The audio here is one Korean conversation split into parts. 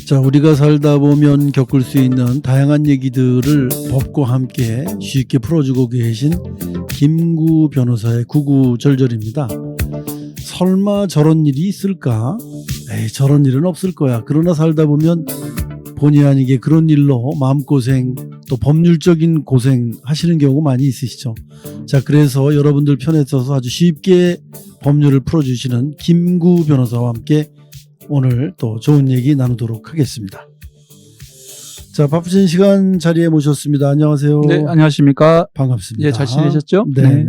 자, 우리가 살다 보면 겪을 수 있는 다양한 얘기들을 법과 함께 쉽게 풀어주고 계신 김구 변호사의 구구절절입니다. 설마 저런 일이 있을까? 에이, 저런 일은 없을 거야. 그러나 살다 보면 본의 아니게 그런 일로 마음고생 또 법률적인 고생 하시는 경우 많이 있으시죠. 자, 그래서 여러분들 편에 서서 아주 쉽게 법률을 풀어주시는 김구 변호사와 함께 오늘 또 좋은 얘기 나누도록 하겠습니다. 자, 바쁘신 시간 자리에 모셨습니다. 안녕하세요. 네, 안녕하십니까. 반갑습니다. 예, 잘 지내셨죠? 네. 네.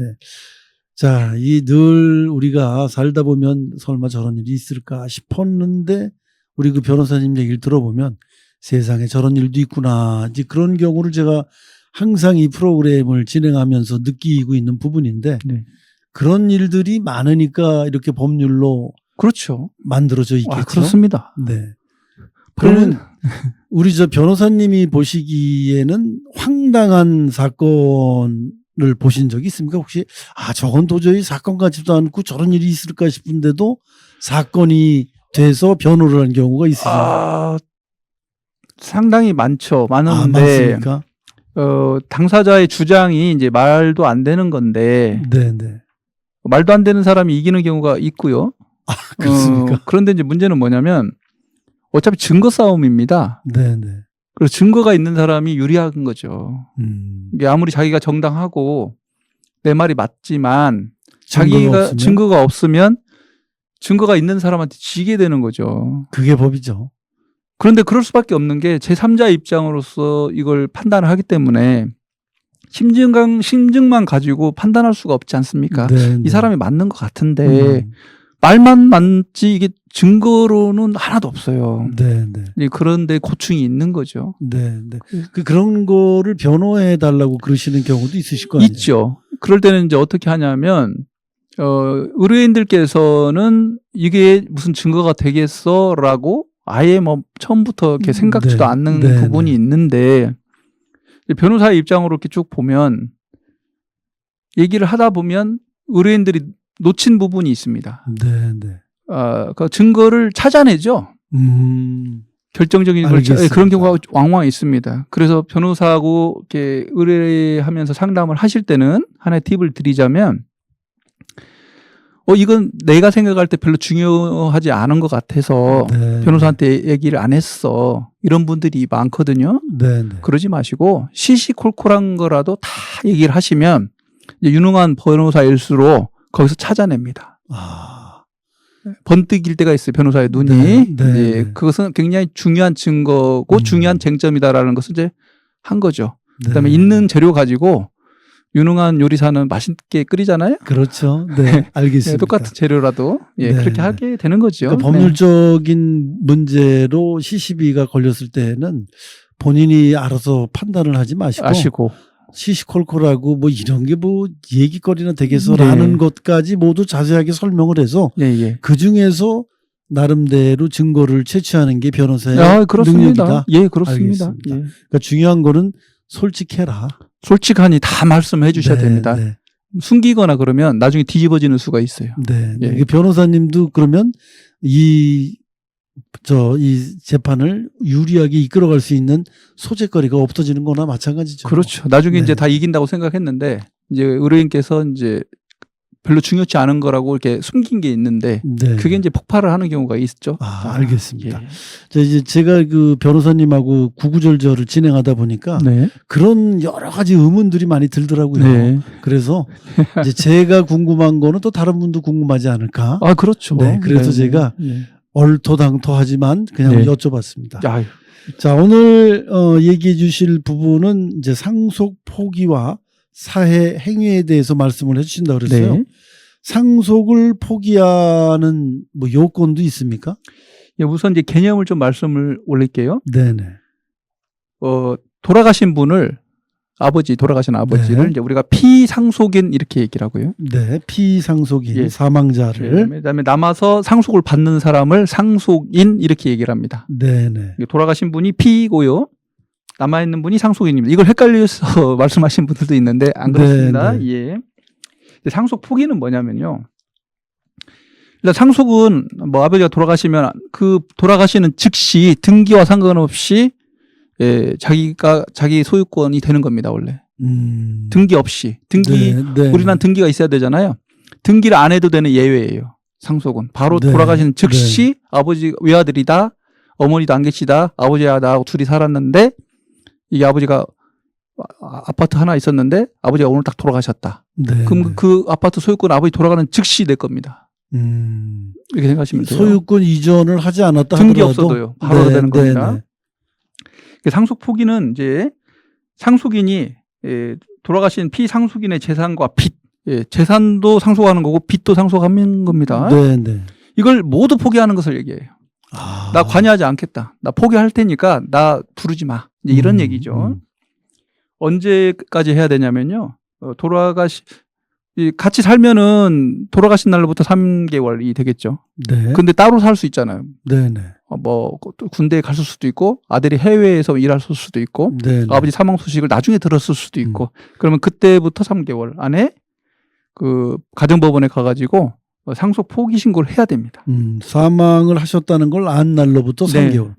자, 이 늘 우리가 살다 보면 설마 저런 일이 있을까 싶었는데 우리 그 변호사님 얘기를 들어보면 세상에 저런 일도 있구나. 이제 그런 경우를 제가 항상 이 프로그램을 진행하면서 느끼고 있는 부분인데 네. 그런 일들이 많으니까 이렇게 법률로 그렇죠. 만들어져 있겠죠. 그렇습니다. 네. 그러면 우리 저 변호사님이 보시기에는 황당한 사건을 보신 적이 있습니까? 혹시 저건 도저히 사건 같지도 않고 저런 일이 있을까 싶은데도 사건이 돼서 변호를 한 경우가 있으신가요? 상당히 많죠. 많은데 많습니까? 당사자의 주장이 이제 말도 안 되는 건데 네네. 말도 안 되는 사람이 이기는 경우가 있고요. 그렇습니까? 그런데 이제 문제는 뭐냐면 어차피 증거 싸움입니다. 네네. 그래서 증거가 있는 사람이 유리한 거죠. 이게 아무리 자기가 정당하고 내 말이 맞지만 자기가 증거가 없으면 증거가 있는 사람한테 지게 되는 거죠. 그게 법이죠. 그런데 그럴 수밖에 없는 게 제3자 입장으로서 이걸 판단을 하기 때문에 심증만 가지고 판단할 수가 없지 않습니까? 네네. 이 사람이 맞는 것 같은데 말만 맞지 이게 증거로는 하나도 없어요. 네네. 그런데 고충이 있는 거죠. 네네. 그런 거를 변호해 달라고 그러시는 경우도 있으실 거 아니에요? 있죠. 그럴 때는 이제 어떻게 하냐면 의뢰인들께서는 이게 무슨 증거가 되겠어라고 아예 뭐 처음부터 이렇게 생각지도 않는 부분이 있는데 변호사의 입장으로 이렇게 쭉 보면 얘기를 하다 보면 의뢰인들이 놓친 부분이 있습니다. 네네. 그 증거를 찾아내죠. 결정적인 걸 그런 경우가 왕왕 있습니다. 그래서 변호사하고 이렇게 의뢰하면서 상담을 하실 때는 하나의 팁을 드리자면 이건 내가 생각할 때 별로 중요하지 않은 것 같아서 변호사한테 얘기를 안 했어. 이런 분들이 많거든요. 그러지 마시고 시시콜콜한 거라도 다 얘기를 하시면 이제 유능한 변호사일수록 거기서 찾아냅니다. 번뜩일 때가 있어요. 변호사의 눈이. 이제 그것은 굉장히 중요한 증거고 중요한 쟁점이다라는 것을 이제 한 거죠. 그다음에 있는 재료 가지고 유능한 요리사는 맛있게 끓이잖아요. 그렇죠. 네, 알겠습니다. 똑같은 재료라도 그렇게 하게 되는 거죠. 그러니까 법률적인 문제로 시시비가 걸렸을 때는 본인이 알아서 판단을 하지 마시고 시시콜콜하고 뭐 이런 게 뭐 얘기거리나 되겠어라는 것까지 모두 자세하게 설명을 해서 그 중에서 나름대로 증거를 채취하는 게 변호사의 능력이다. 예, 그렇습니다. 그러니까 중요한 거는 솔직해라. 솔직하니 다 말씀해 주셔야 됩니다. 숨기거나 그러면 나중에 뒤집어지는 수가 있어요. 변호사님도 그러면 이 재판을 유리하게 이끌어갈 수 있는 소재거리가 없어지는 거나 마찬가지죠. 그렇죠. 나중에 이제 다 이긴다고 생각했는데 이제 의뢰인께서 이제 별로 중요치 않은 거라고 이렇게 숨긴 게 있는데 그게 이제 폭발을 하는 경우가 있죠. 알겠습니다. 자, 이제 제가 그 변호사님하고 구구절절을 진행하다 보니까 그런 여러 가지 의문들이 많이 들더라고요. 그래서 이제 제가 궁금한 거는 또 다른 분도 궁금하지 않을까? 그렇죠. 그래서 제가 얼토당토하지만 그냥 여쭤봤습니다. 자, 오늘 얘기해 주실 부분은 이제 상속 포기와 사해 행위에 대해서 말씀을 해 주신다고 그랬어요. 상속을 포기하는 뭐 요건도 있습니까? 우선 이제 개념을 좀 말씀을 올릴게요. 네네. 돌아가신 아버지를 이제 우리가 피상속인 이렇게 얘기를 하고요. 피상속인 사망자를. 그다음에 남아서 상속을 받는 사람을 상속인 이렇게 얘기를 합니다. 돌아가신 분이 피고요. 남아있는 분이 상속인입니다. 이걸 헷갈려서 말씀하신 분들도 있는데 안 그렇습니다. 상속 포기는 뭐냐면요. 일단 상속은 뭐 아버지가 돌아가시면 그 돌아가시는 즉시 등기와 상관없이 자기 소유권이 되는 겁니다, 원래. 등기 없이. 우리는 등기가 있어야 되잖아요. 등기를 안 해도 되는 예외예요. 상속은. 바로 돌아가시는 즉시 아버지 외아들이다, 어머니도 안 계시다, 아버지와 나하고 둘이 살았는데 이게 아버지가 아파트 하나 있었는데 아버지가 오늘 딱 돌아가셨다. 그럼 그 아파트 소유권 아버지 돌아가는 즉시 낼 겁니다. 이렇게 생각하시면 돼요. 소유권 이전을 하지 않았다 등기 하더라도 없어도요. 바로 되는 겁니다. 상속 포기는 이제 상속인이 돌아가신 피상속인의 재산과 빚, 재산도 상속하는 거고 빚도 상속하는 겁니다. 이걸 모두 포기하는 것을 얘기해요. 나 관여하지 않겠다. 나 포기할 테니까 나 부르지 마. 이제 이런 얘기죠. 언제까지 해야 되냐면요. 같이 살면은 돌아가신 날로부터 3개월이 되겠죠. 근데 따로 살 수 있잖아요. 뭐 군대에 갔을 수도 있고 아들이 해외에서 일했을 수도 있고 아버지 사망 소식을 나중에 들었을 수도 있고 그러면 그때부터 3개월 안에 그 가정법원에 가가지고 상속 포기 신고를 해야 됩니다. 사망을 하셨다는 걸 안 날로부터 3개월.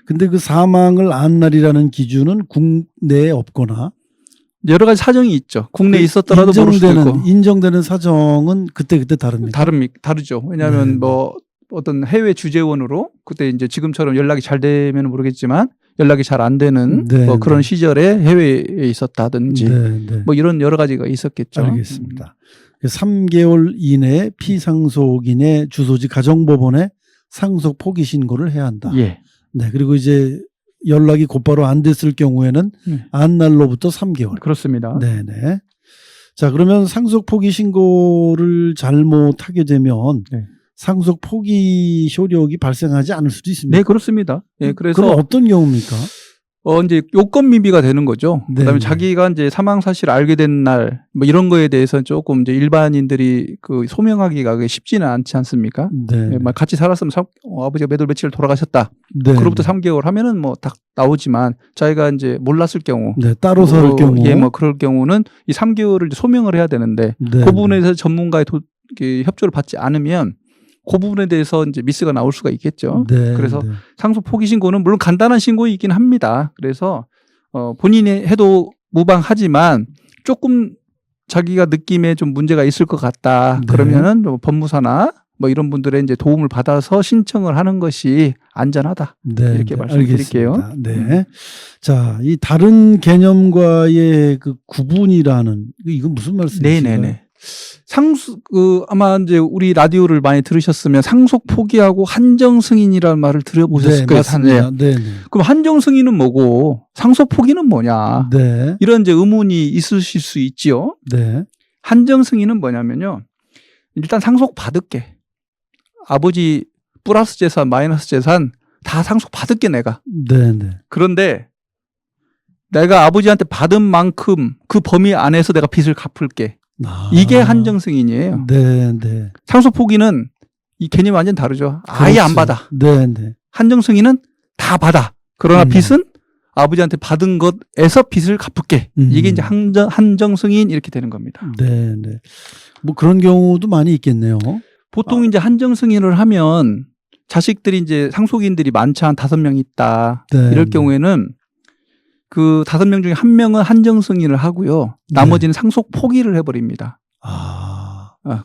근데 그 사망을 안 날이라는 기준은 국내에 없거나 여러 가지 사정이 있죠. 국내에 있었더라도 모를 수도 있고. 인정되는 사정은 그때 다릅니까? 다르죠. 왜냐하면 뭐 어떤 해외 주재원으로 그때 이제 지금처럼 연락이 잘 되면 모르겠지만 연락이 잘 안 되는 뭐 그런 시절에 해외에 있었다든지 뭐 이런 여러 가지가 있었겠죠. 알겠습니다. 3개월 이내에 피상속인의 주소지 가정법원에 상속 포기 신고를 해야 한다. 그리고 이제 연락이 곧바로 안 됐을 경우에는 안 날로부터 3개월. 그렇습니다. 자, 그러면 상속 포기 신고를 잘못하게 되면 상속 포기 효력이 발생하지 않을 수도 있습니다. 네, 그렇습니다. 그래서 그럼 어떤 경우입니까? 이제 요건 미비가 되는 거죠. 그다음에 자기가 이제 사망 사실을 알게 된 날, 뭐 이런 거에 대해서 조금 이제 일반인들이 그 소명하기가 쉽지는 않지 않습니까? 같이 살았으면 아버지가 몇 월 며칠 돌아가셨다. 그로부터 3개월 하면은 뭐 딱 나오지만 자기가 이제 몰랐을 경우, 따로 살 경우, 뭐 그럴 경우는 이 3개월을 소명을 해야 되는데 그 부분에 대해서 전문가의 협조를 받지 않으면 그 부분에 대해서 이제 미스가 나올 수가 있겠죠. 그래서 상속 포기 신고는 물론 간단한 신고이긴 합니다. 그래서 본인이 해도 무방하지만 조금 자기가 느낌에 좀 문제가 있을 것 같다. 그러면은 뭐 법무사나 뭐 이런 분들의 이제 도움을 받아서 신청을 하는 것이 안전하다. 이렇게 말씀드릴게요. 자, 이 다른 개념과의 그 구분이라는 이건 무슨 말씀이신가요? 아마 이제 우리 라디오를 많이 들으셨으면 상속 포기하고 한정 승인이라는 말을 들어보셨을 거예요. 그럼 한정 승인은 뭐고 상속 포기는 뭐냐? 이런 이제 의문이 있으실 수 있지요. 한정 승인은 뭐냐면요. 일단 상속 받을게. 아버지 플러스 재산, 마이너스 재산 다 상속 받을게 내가. 그런데 내가 아버지한테 받은 만큼 그 범위 안에서 내가 빚을 갚을게. 이게 한정 승인이에요. 상속 포기는 이 개념이 완전 다르죠. 아예 안 받아. 한정 승인은 다 받아. 그러나 빚은 아버지한테 받은 것에서 빚을 갚을게. 이게 이제 한정 승인 이렇게 되는 겁니다. 뭐 그런 경우도 많이 있겠네요. 보통 이제 한정 승인을 하면 자식들이 이제 상속인들이 많지 한 5명 있다. 이럴 경우에는 그 5명 중에 1명은 한정 승인을 하고요. 나머지는 상속 포기를 해버립니다.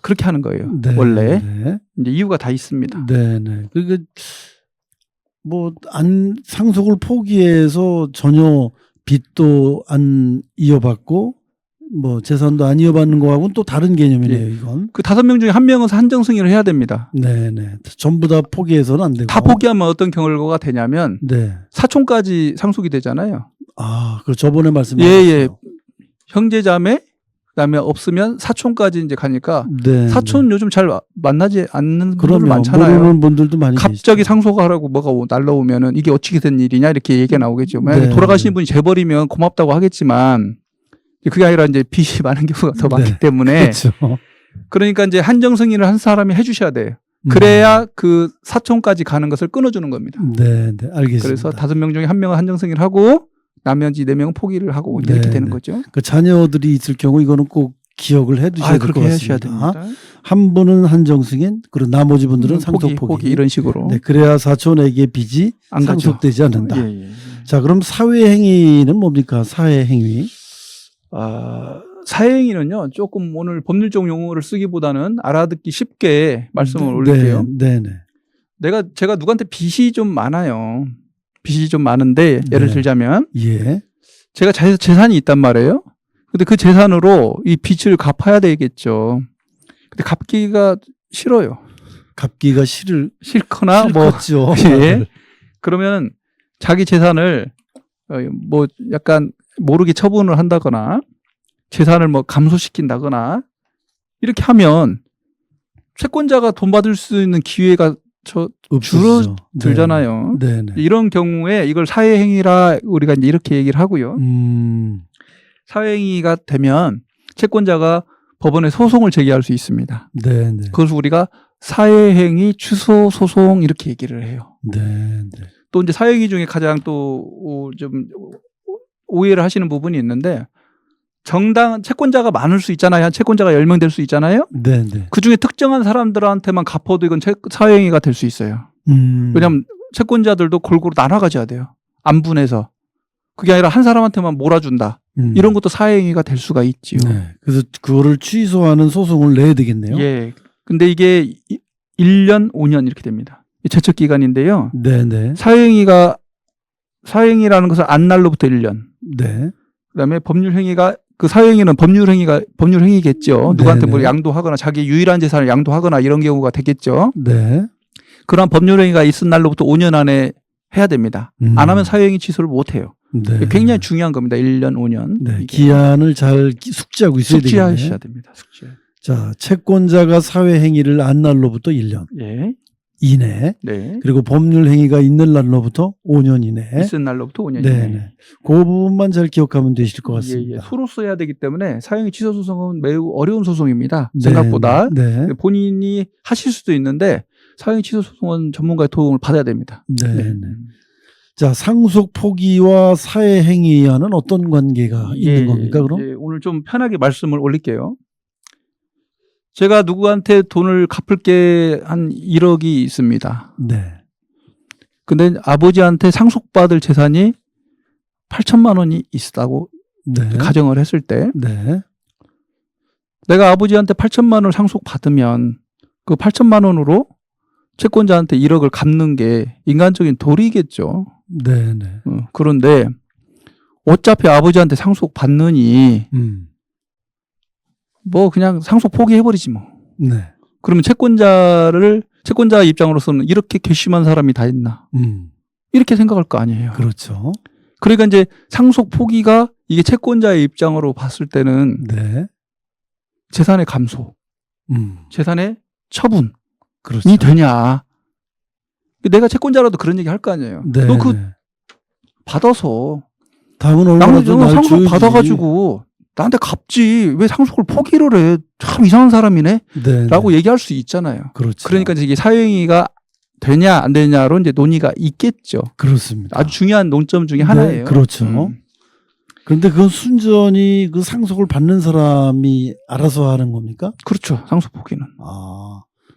그렇게 하는 거예요. 원래. 이제 이유가 다 있습니다. 그러니까 뭐 상속을 포기해서 전혀 빚도 안 이어받고 뭐 재산도 안 이어받는 거하고는 또 다른 개념이네요. 이건. 그 5명 중에 1명은 한정 승인을 해야 됩니다. 전부 다 포기해서는 안 되고. 다 포기하면 어떤 결과가 되냐면 사촌까지 상속이 되잖아요. 그 저번에 말씀하셨어요. 형제자매 그다음에 없으면 사촌까지 이제 가니까 사촌 요즘 잘 만나지 않는 분들 많잖아요. 모르는 분들도 많이 갑자기 계시죠. 상속하라고 뭐가 날라오면은 이게 어떻게 된 일이냐 이렇게 얘기가 나오겠죠. 만약에 돌아가신 분이 재버리면 고맙다고 하겠지만 그게 아니라 이제 빚이 많은 경우가 더 많기 때문에 그러니까 이제 한정 승인을 한 사람이 해주셔야 돼요. 그래야 그 사촌까지 가는 것을 끊어주는 겁니다. 알겠습니다. 그래서 5명 중에 1명은 한정 승인을 하고 나머지 4명은 포기를 하고 이렇게 되는 거죠. 그 자녀들이 있을 경우 이거는 꼭 기억을 해 두셔야 될 것 같습니다. 한 분은 한정승인, 그리고 나머지 분들은 상속 포기. 이런 식으로. 네, 그래야 사촌에게 빚이 안 가죠. 상속되지 않는다. 예. 자, 그럼 사회행위는 뭡니까? 사회행위. 사회행위는요, 조금 오늘 법률적 용어를 쓰기보다는 알아듣기 쉽게 말씀을 올릴게요. 네. 제가 누구한테 빚이 좀 많아요. 빚이 좀 많은데, 예를 네. 들자면, 예. 제가 재산이 있단 말이에요. 근데 그 재산으로 이 빚을 갚아야 되겠죠. 근데 갚기가 싫어요. 갚기가 싫거나 싫겠죠. 예. 그러면 자기 재산을 뭐 약간 모르게 처분을 한다거나 재산을 뭐 감소시킨다거나 이렇게 하면 채권자가 돈 받을 수 있는 기회가 줄어들잖아요. 네. 이런 경우에 이걸 사회행위라 우리가 이제 이렇게 얘기를 하고요. 사회행위가 되면 채권자가 법원에 소송을 제기할 수 있습니다. 네. 그것을 우리가 사회행위 취소 소송 이렇게 얘기를 해요. 네. 또 이제 사회행위 중에 가장 또 좀 오해를 하시는 부분이 있는데 채권자가 많을 수 있잖아요. 채권자가 10명 될 수 있잖아요. 네. 그중에 특정한 사람들한테만 갚아도 이건 사회행위가 될 수 있어요. 왜냐하면 채권자들도 골고루 나눠 가져야 돼요. 안분해서. 그게 아니라 한 사람한테만 몰아준다. 이런 것도 사회행위가 될 수가 있지요. 네. 그래서 그거를 취소하는 소송을 내야 되겠네요. 예. 근데 이게 1년, 5년 이렇게 됩니다. 제척 기간인데요. 네. 사회행위라는 것은 안날로부터 1년. 네. 그다음에 법률행위가 그 사회행위는 법률행위겠죠. 누구한테 뭐 양도하거나 자기 유일한 재산을 양도하거나 이런 경우가 되겠죠. 네. 그러한 법률행위가 있은 날로부터 5년 안에 해야 됩니다. 안 하면 사회행위 취소를 못 해요. 네. 굉장히 중요한 겁니다. 1년, 5년. 네. 기한을 잘 숙지하고 있어야 되겠네요. 숙지하셔야 됩니다. 자, 채권자가 사회행위를 한 날로부터 1년 예. 이내. 네. 그리고 법률행위가 있는 날로부터 5년 이내. 있은 날로부터 5년 네. 이내. 그 부분만 잘 기억하면 되실 것 같습니다. 소로써 해야 되기 때문에 사회행위 취소 소송은 매우 어려운 소송입니다. 생각보다. 네. 본인이 하실 수도 있는데 사회행위 취소 소송은 전문가의 도움을 받아야 됩니다. 네. 자, 상속 포기와 사회행위와는 어떤 관계가 있는 겁니까, 그럼? 오늘 좀 편하게 말씀을 올릴게요. 제가 누구한테 돈을 갚을 게 한 1억이 있습니다. 네. 근데 아버지한테 상속받을 재산이 8천만 원이 있다고 가정을 했을 때 내가 아버지한테 8천만 원을 상속받으면 그 8천만 원으로 채권자한테 1억을 갚는 게 인간적인 도리겠죠. 네. 그런데 어차피 아버지한테 상속받느니 뭐 그냥 상속 포기해버리지 뭐. 네. 그러면 채권자 입장으로서는 이렇게 괘씸한 사람이 다 있나. 이렇게 생각할 거 아니에요. 그렇죠. 그러니까 이제 상속 포기가 이게 채권자의 입장으로 봤을 때는 재산의 감소, 재산의 처분이 그렇죠. 되냐. 내가 채권자라도 그런 얘기 할 거 아니에요. 네. 너 받아서 당은 얼마나 더 상속 받아가지고 나한테 갚지 왜 상속을 포기를 해? 참 이상한 사람이네. 라고 얘기할 수 있잖아요. 그렇죠. 그러니까 이게 사회행위가 되냐 안 되냐로 이제 논의가 있겠죠. 그렇습니다. 아주 중요한 논점 중에 하나예요. 그렇죠. 그런데 그건 순전히 그 상속을 받는 사람이 알아서 하는 겁니까? 그렇죠. 상속 포기는.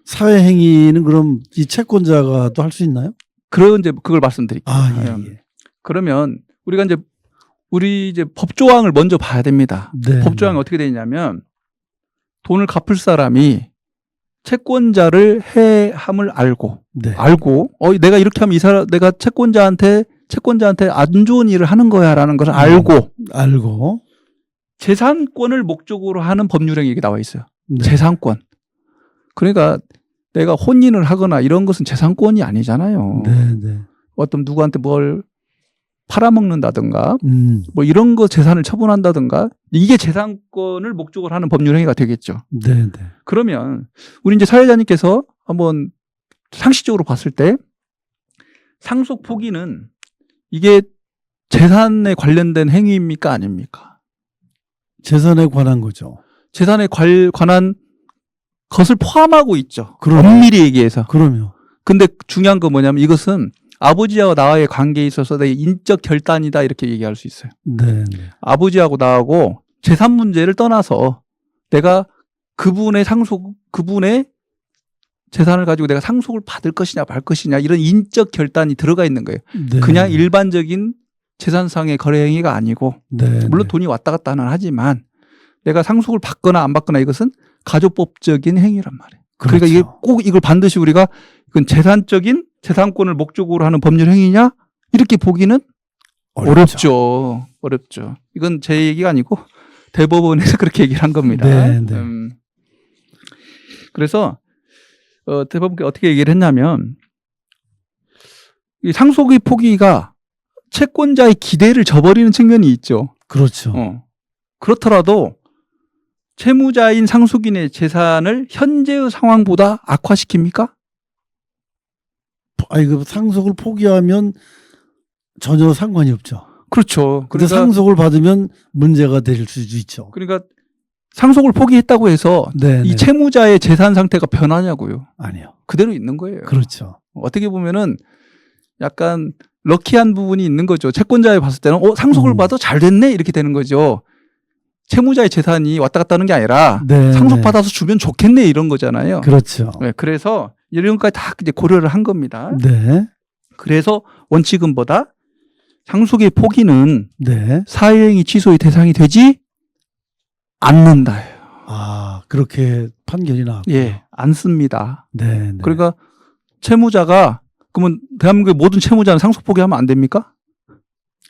사회행위는 그럼 이 채권자가 또 할 수 있나요? 그걸 말씀드릴게요. 예. 그러면 우리 이제 법조항을 먼저 봐야 됩니다. 네. 법조항이 어떻게 되냐면 돈을 갚을 사람이 채권자를 해함을 알고 내가 이렇게 하면 내가 채권자한테 안 좋은 일을 하는 거야라는 것을 알고 재산권을 목적으로 하는 법률행위 이게 나와 있어요. 재산권. 그러니까 내가 혼인을 하거나 이런 것은 재산권이 아니잖아요. 어떤 누구한테 뭘 팔아먹는다든가 뭐 이런 거 재산을 처분한다든가 이게 재산권을 목적으로 하는 법률행위가 되겠죠. 그러면 우리 이제 사회자님께서 한번 상식적으로 봤을 때 상속 포기는 이게 재산에 관련된 행위입니까 아닙니까? 재산에 관한 거죠. 재산에 관한 것을 포함하고 있죠. 그럼요. 엄밀히 얘기해서. 그럼요. 근데 중요한 건 뭐냐면 이것은 아버지와 나와의 관계에 있어서 내 인적 결단이다 이렇게 얘기할 수 있어요. 아버지하고 나하고 재산 문제를 떠나서 내가 그분의 재산을 가지고 내가 상속을 받을 것이냐 말 것이냐 이런 인적 결단이 들어가 있는 거예요. 네. 그냥 일반적인 재산상의 거래 행위가 아니고 네. 물론 돈이 왔다 갔다는 하지만 내가 상속을 받거나 안 받거나 이것은 가족법적인 행위란 말이에요. 그렇죠. 그러니까 이게 꼭 이걸 반드시 우리가 이건 재산권을 목적으로 하는 법률 행위냐 이렇게 보기는 어렵죠. 이건 제 얘기가 아니고 대법원에서 그렇게 얘기를 한 겁니다. 네, 네. 그래서 대법원이 어떻게 얘기를 했냐면 이 상속의 포기가 채권자의 기대를 저버리는 측면이 있죠. 그렇죠. 그렇더라도 채무자인 상속인의 재산을 현재의 상황보다 악화시킵니까? 아니 그 상속을 포기하면 전혀 상관이 없죠. 그렇죠. 근데 상속을 받으면 문제가 될 수도 있죠. 그러니까 상속을 포기했다고 해서 네, 이 네. 채무자의 재산 상태가 변하냐고요. 아니요. 그대로 있는 거예요. 그렇죠. 어떻게 보면은 약간 럭키한 부분이 있는 거죠. 채권자에 봤을 때는 상속을 받아 잘 됐네 이렇게 되는 거죠. 채무자의 재산이 왔다 갔다 하는 게 아니라 네, 상속받아서 주면 좋겠네 이런 거잖아요. 그렇죠. 네, 그래서 이런 것까지 다 이제 고려를 한 겁니다. 네. 그래서 원칙은보다 상속의 포기는 네. 사회행위 취소의 대상이 되지 않는다. 아, 그렇게 판결이 나왔고. 예, 않습니다. 네, 네. 그러니까 채무자가 그러면 대한민국의 모든 채무자는 상속 포기하면 안 됩니까?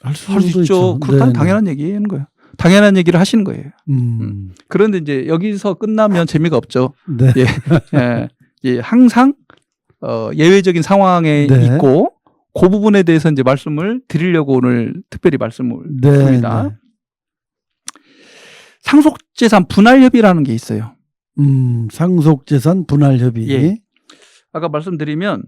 할 할 수 있죠. 그렇다면 당연한 얘기하는 거예요. 당연한 얘기를 하시는 거예요. 그런데 이제 여기서 끝나면 재미가 없죠. 네. 예, 항상 예외적인 상황에 네. 있고 그 부분에 대해서 이제 말씀을 드리려고 오늘 특별히 말씀을 드립니다. 네. 상속재산 분할협의라는 게 있어요. 상속재산 분할협의. 예. 아까 말씀드리면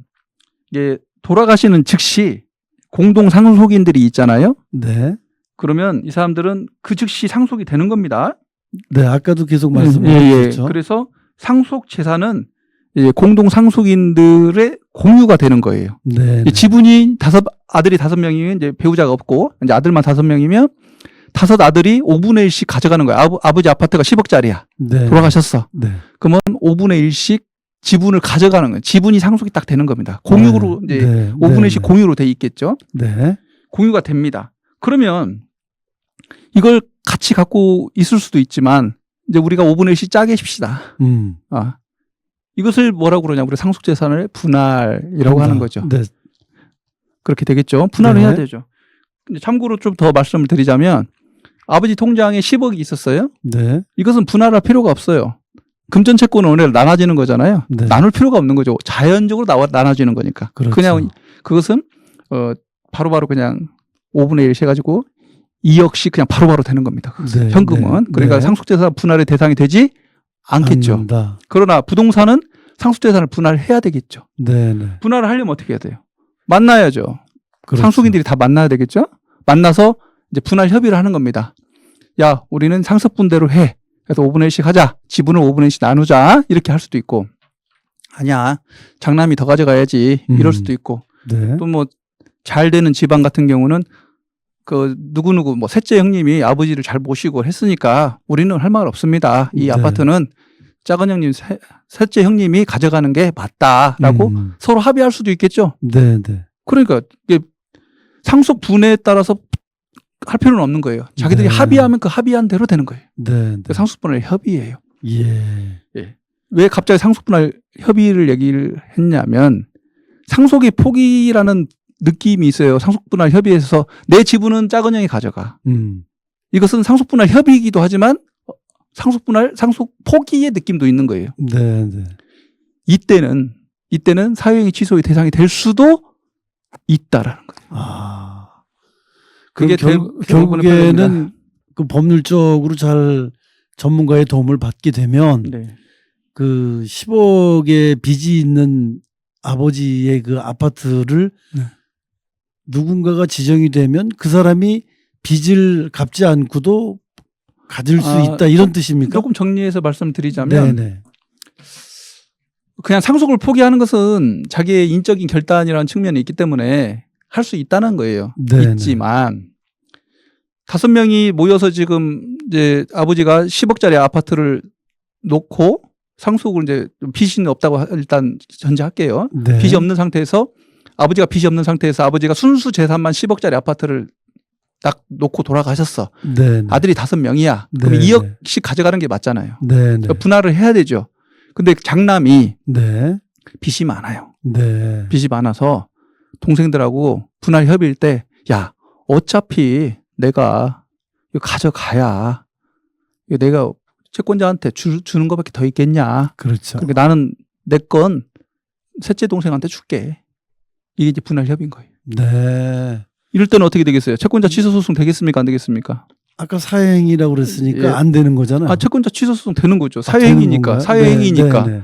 이게 돌아가시는 즉시 공동 상속인들이 있잖아요. 네. 그러면 이 사람들은 그 즉시 상속이 되는 겁니다. 네, 아까도 계속 말씀하셨죠. 그래서 상속 재산은 공동 상속인들의 공유가 되는 거예요. 네. 지분이 아들이 5명이면 이제 배우자가 없고 이제 아들만 5명이면 5아들이 5분의 1씩 가져가는 거예요. 아버지 아파트가 10억짜리야. 네. 돌아가셨어. 네. 그러면 5분의 1씩 지분을 가져가는 거예요. 지분이 상속이 딱 되는 겁니다. 공유로 이제 네. 5분의 1씩 공유로 돼 있겠죠. 네. 공유가 됩니다. 그러면 이걸 같이 갖고 있을 수도 있지만 이제 우리가 5분의 1씩 짜게 십시다. 이것을 뭐라고 그러냐. 우리 상속재산을 분할이라고 하는 거죠. 네. 그렇게 되겠죠. 분할을 네. 해야 되죠. 근데 참고로 좀 더 말씀을 드리자면 아버지 통장에 10억이 있었어요. 네. 이것은 분할할 필요가 없어요. 금전채권은 원래 나눠지는 거잖아요. 네. 나눌 필요가 없는 거죠. 자연적으로 나눠지는 거니까. 그렇죠. 그냥 그것은 바로바로 그냥 5분의 1씩 해가지고 2억씩 그냥 바로바로 되는 겁니다. 네. 현금은. 네. 그러니까 네. 상속재산 분할의 대상이 되지 않겠죠. 않는다. 그러나 부동산은 상속재산을 분할해야 되겠죠. 네. 네. 분할을 하려면 어떻게 해야 돼요? 만나야죠. 그렇죠. 상속인들이 다 만나야 되겠죠. 만나서 이제 분할 협의를 하는 겁니다. 야, 우리는 상속분대로 해. 그래서 5분의 1씩 하자. 지분을 5분의 1씩 나누자. 이렇게 할 수도 있고. 아니야. 장남이 더 가져가야지. 이럴 수도 있고. 네. 또 뭐 잘 되는 집안 같은 경우는 그 누구누구 뭐 셋째 형님이 아버지를 잘 모시고 했으니까 우리는 할 말 없습니다. 이 네. 아파트는 작은 형님 셋째 형님이 가져가는 게 맞다라고 서로 합의할 수도 있겠죠. 네, 네. 그러니까 이게 상속 분해에 따라서 할 필요는 없는 거예요. 자기들이 네. 합의하면 그 합의한 대로 되는 거예요. 네, 네. 상속 분할 협의예요. 예. 왜 갑자기 상속 분할 협의를 얘기를 했냐면 상속의 포기라는 느낌이 있어요. 상속 분할 협의에서 내 지분은 작은 형이 가져가. 이것은 상속 분할 협의이기도 하지만 상속 포기의 느낌도 있는 거예요. 네, 네. 이때는 사회행위 취소의 대상이 될 수도 있다라는 거예요. 그게 결국에는 그 법률적으로 잘 전문가의 도움을 받게 되면 네. 그 10억의 빚이 있는 아버지의 그 아파트를 네. 누군가가 지정이 되면 그 사람이 빚을 갚지 않고도 가질 수 있다 이런 뜻입니까? 조금 정리해서 말씀드리자면 네네. 그냥 상속을 포기하는 것은 자기의 인적인 결단이라는 측면이 있기 때문에 할 수 있다는 거예요. 네네. 있지만 5명이 모여서 지금 이제 아버지가 10억짜리 아파트를 놓고 상속을 이제 빚이 없다고 일단 전제할게요. 네. 빚이 없는 상태에서 아버지가 빚이 없는 상태에서 아버지가 순수 재산만 10억짜리 아파트를 딱 놓고 돌아가셨어. 네. 아들이 5명이야. 그러면 네. 2억씩 가져가는 게 맞잖아요. 네. 그러니까 분할을 해야 되죠. 근데 장남이 네. 빚이 많아요. 네. 빚이 많아서 동생들하고 분할 협의일 때, 야, 어차피 내가 이거 가져가야 이거 내가 채권자한테 주는 것밖에 더 있겠냐. 그렇죠. 그러니까 나는 내 건 셋째 동생한테 줄게. 이게 이제 분할 협의인 거예요. 네. 이럴 때는 어떻게 되겠어요? 채권자 취소 소송 되겠습니까? 안 되겠습니까? 아까 사행이라고 그랬으니까 예. 안 되는 거잖아요. 아, 채권자 취소 소송 되는 거죠. 되는 사회행위니까. 건가요? 사회행위니까. 네. 네.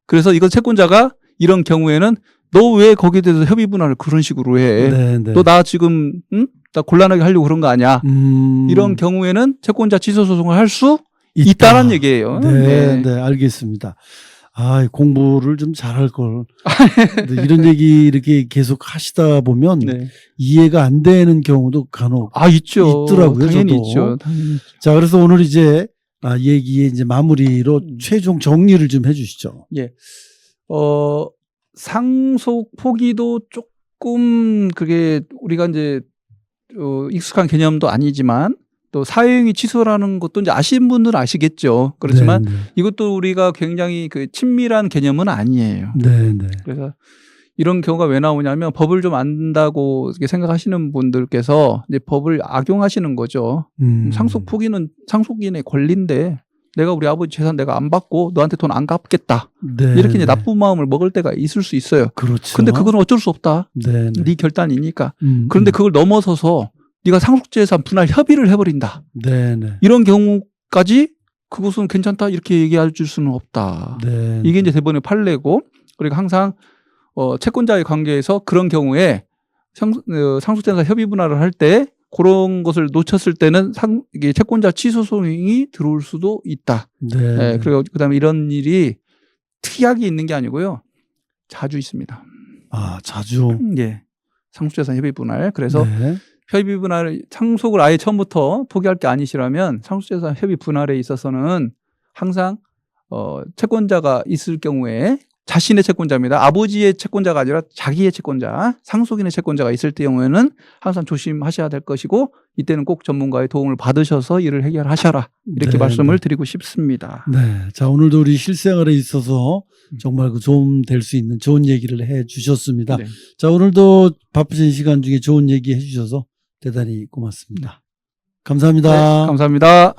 그래서 이건 채권자가 이런 경우에는 너 왜 거기에 대해서 협의 분할을 그런 식으로 해? 네. 네. 너 나 지금 나 곤란하게 하려고 그런 거 아니야? 이런 경우에는 채권자 취소 소송을 할 수 있다는 얘기예요. 네, 네, 알겠습니다. 아, 공부를 좀 잘할 걸. 근데 이런 얘기 이렇게 계속 하시다 보면 네. 이해가 안 되는 경우도 간혹 있죠. 있더라고요, 당연히 저도. 있죠. 당연히 있죠. 자, 그래서 오늘 이제 얘기의 이제 마무리로 최종 정리를 좀 해주시죠. 예. 상속 포기도 조금 그게 우리가 이제 익숙한 개념도 아니지만 또 사회행위 취소라는 것도 이제 아시는 분들은 아시겠죠. 그렇지만 네, 네. 이것도 우리가 굉장히 그 친밀한 개념은 아니에요. 네, 네. 그래서 이런 경우가 왜 나오냐면 법을 좀 안다고 이렇게 생각하시는 분들께서 이제 법을 악용하시는 거죠. 상속 포기는 상속인의 권리인데 내가 우리 아버지 재산 내가 안 받고 너한테 돈 안 갚겠다. 네, 이렇게 이제 네. 나쁜 마음을 먹을 때가 있을 수 있어요. 그렇죠. 근데 그건 어쩔 수 없다. 네, 네. 네 결단이니까. 그런데 그걸 넘어서서 네가 상속재산 분할 협의를 해버린다. 네, 네. 이런 경우까지 그것은 괜찮다 이렇게 얘기할 수는 없다. 네, 이게 이제 대법원의 판례고, 그러니까 항상 채권자의 관계에서 그런 경우에 상속재산 협의 분할을 할 때 그런 것을 놓쳤을 때는 이게 채권자 취소 소송이 들어올 수도 있다. 네. 네, 그리고 그다음에 이런 일이 특이하게 있는 게 아니고요, 자주 있습니다. 아, 자주. 예, 상속재산 협의 분할. 그래서 네. 협의 분할 상속을 아예 처음부터 포기할 게 아니시라면 상속재산 협의 분할에 있어서는 항상 채권자가 있을 경우에 자신의 채권자입니다. 아버지의 채권자가 아니라 자기의 채권자, 상속인의 채권자가 있을 경우에는 항상 조심하셔야 될 것이고, 이때는 꼭 전문가의 도움을 받으셔서 이를 해결하셔라, 이렇게 네, 말씀을 네. 드리고 싶습니다. 네. 자, 오늘도 우리 실생활에 있어서 정말 그 도움 될 수 있는 좋은 얘기를 해 주셨습니다. 네. 자, 오늘도 바쁘신 시간 중에 좋은 얘기 해 주셔서 대단히 고맙습니다. 감사합니다. 네, 감사합니다.